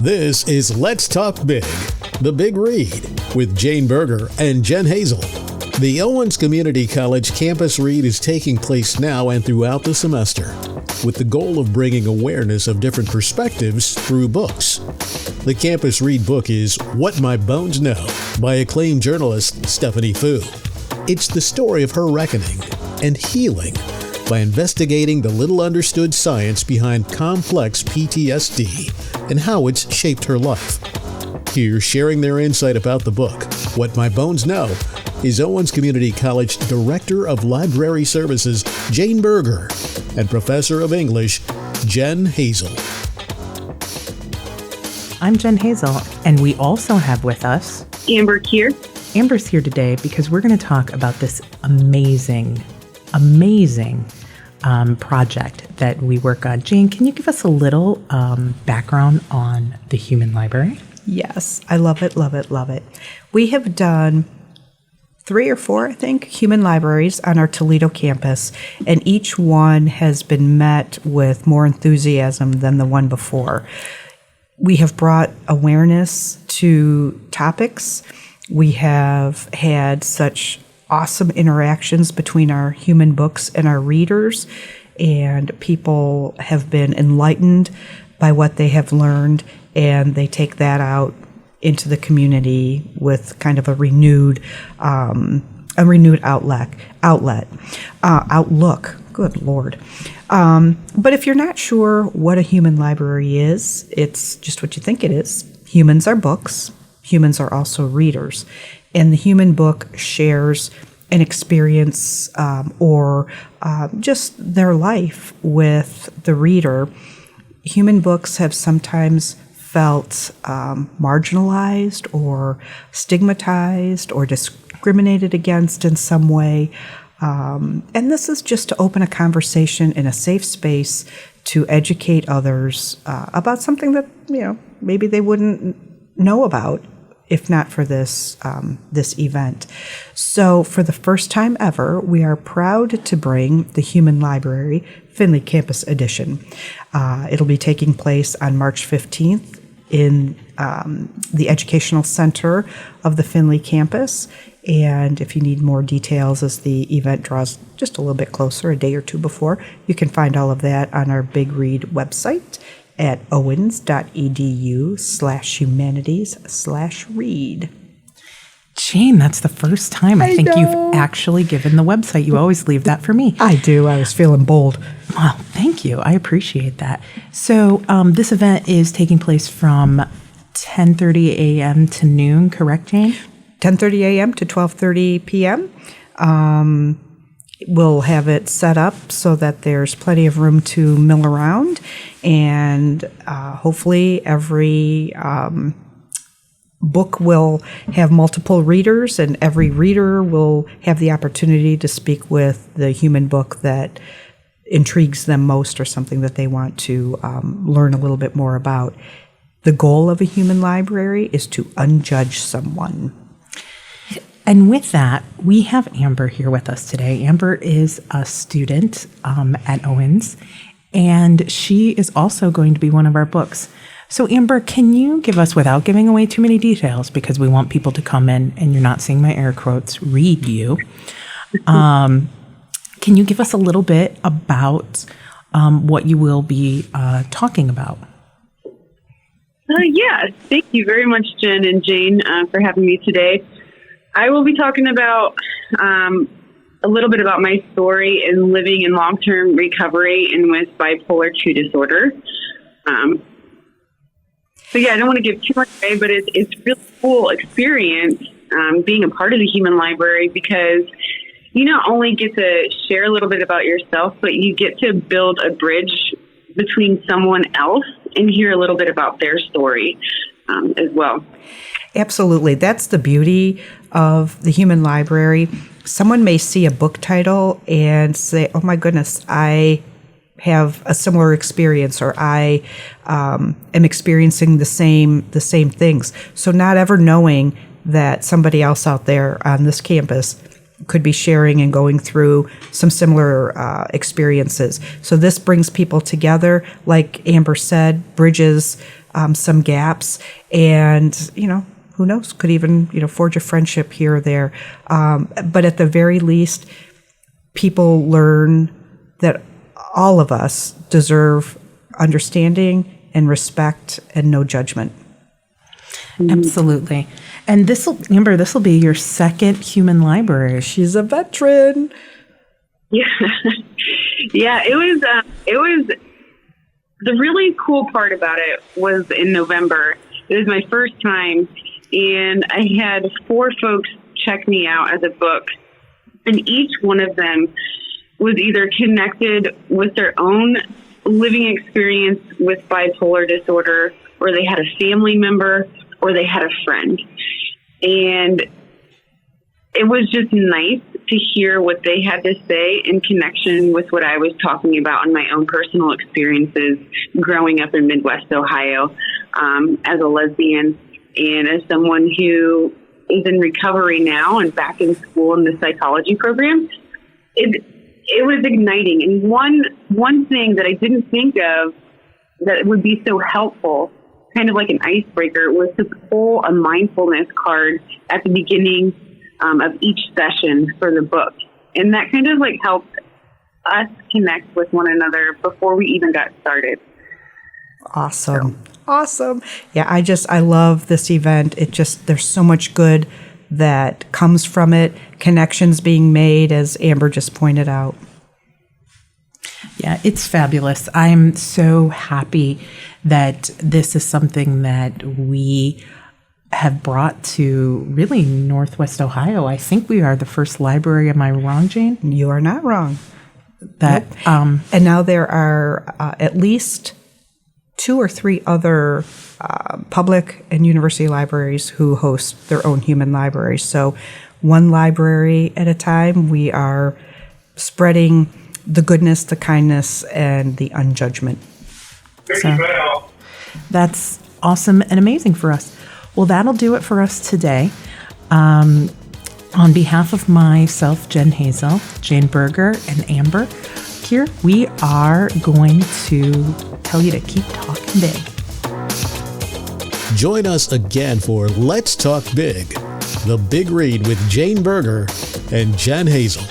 This is Let's Talk Big, the Big Read, with Jane Berger and Jen Hazel. The Owens Community College Campus Read is taking place now and throughout the semester, with the goal of bringing awareness of different perspectives through books. The Campus Read book is What My Bones Know by acclaimed journalist Stephanie Fu. It's the story of her reckoning and healing by investigating the little understood science behind complex PTSD and how it's shaped her life. Here, sharing their insight about the book, What My Bones Know, is Owens Community College Director of Library Services, Jane Berger, and Professor of English, Jen Hazel. I'm Jen Hazel, and we also have with us Amber Kear. Amber's here today because we're going to talk about this amazing project that we work on. Jane, can you give us a little background on the Human Library? Yes, I love it. We have done 3 or 4, I think, human libraries on our Toledo campus, and each one has been met with more enthusiasm than the one before. We have brought awareness to topics. We have had such awesome interactions between our human books and our readers, and people have been enlightened by what they have learned, and they take that out into the community with kind of a renewed outlook. Good Lord. But if you're not sure what a human library is, it's just what you think it is. Humans are books. Humans are also readers. And the human book shares an experience or just their life with the reader. Human books have sometimes felt marginalized or stigmatized or discriminated against in some way. And this is just to open a conversation in a safe space to educate others about something that, maybe they wouldn't know about if not for this event. So for the first time ever, we are proud to bring the Human Library Findlay Campus Edition. It'll be taking place on March 15th in the Educational Center of the Findlay campus. And if you need more details as the event draws just a little bit closer, a day or two before, you can find all of that on our Big Read website at Owens.edu/humanities/read. Jane, that's the first time I think you've actually given the website. You always leave that for me. I do. I was feeling bold. Well, thank you. I appreciate that. So this event is taking place from 10:30 a.m. to noon, correct, Jane? 10:30 a.m. to 12:30 p.m. We'll have it set up so that there's plenty of room to mill around, and hopefully every book will have multiple readers, and every reader will have the opportunity to speak with the human book that intrigues them most or something that they want to learn a little bit more about. The goal of a human library is to unjudge someone. And with that, we have Amber here with us today. Amber is a student at Owens, and she is also going to be one of our books. So Amber, can you give us, without giving away too many details, because we want people to come in, and you're not seeing my air quotes, read you, can you give us a little bit about what you will be talking about? Yeah, thank you very much, Jen and Jane, for having me today. I will be talking about a little bit about my story in living in long-term recovery and with bipolar disorder. So yeah, I don't want to give too much away, but it's a really cool experience being a part of the Human Library, because you not only get to share a little bit about yourself, but you get to build a bridge between someone else and hear a little bit about their story as well. Absolutely. That's the beauty of the Human Library. Someone may see a book title and say, oh my goodness, I have a similar experience, or I am experiencing the same things. So not ever knowing that somebody else out there on this campus could be sharing and going through some similar experiences. So this brings people together, like Amber said, bridges some gaps, and, who knows, could even, forge a friendship here or there. But at the very least, people learn that all of us deserve understanding and respect and no judgment. Absolutely. And Amber, this will be your second human library. She's a veteran. Yeah. Yeah, it was the really cool part about it was in November. It was my first time, and I had 4 folks check me out as a book, and each one of them was either connected with their own living experience with bipolar disorder, or they had a family member, or they had a friend. And it was just nice to hear what they had to say in connection with what I was talking about in my own personal experiences growing up in Midwest Ohio, as a lesbian and as someone who is in recovery now and back in school in the psychology program. It was igniting. And one thing that I didn't think of that would be so helpful, kind of like an icebreaker, was to pull a mindfulness card at the beginning of each session for the book. And that kind of like helped us connect with one another before we even got started. Awesome. Yeah, I love this event. There's so much good that comes from it, connections being made, as Amber just pointed out. Yeah, it's fabulous. I'm so happy that this is something that we have brought to really Northwest Ohio. I think we are the first library. Am I wrong, Jane? You are not wrong. Nope. And now there are at least 2 or 3 other public and university libraries who host their own human libraries. So one library at a time, we are spreading the goodness, the kindness, and the unjudgment. So that's awesome and amazing for us. Well, that'll do it for us today. On behalf of myself, Jen Hazel, Jane Berger, and Amber Kear, we are going to tell you to keep talking big. Join us again for Let's Talk Big, the Big Read with Jane Berger and Jen Hazel.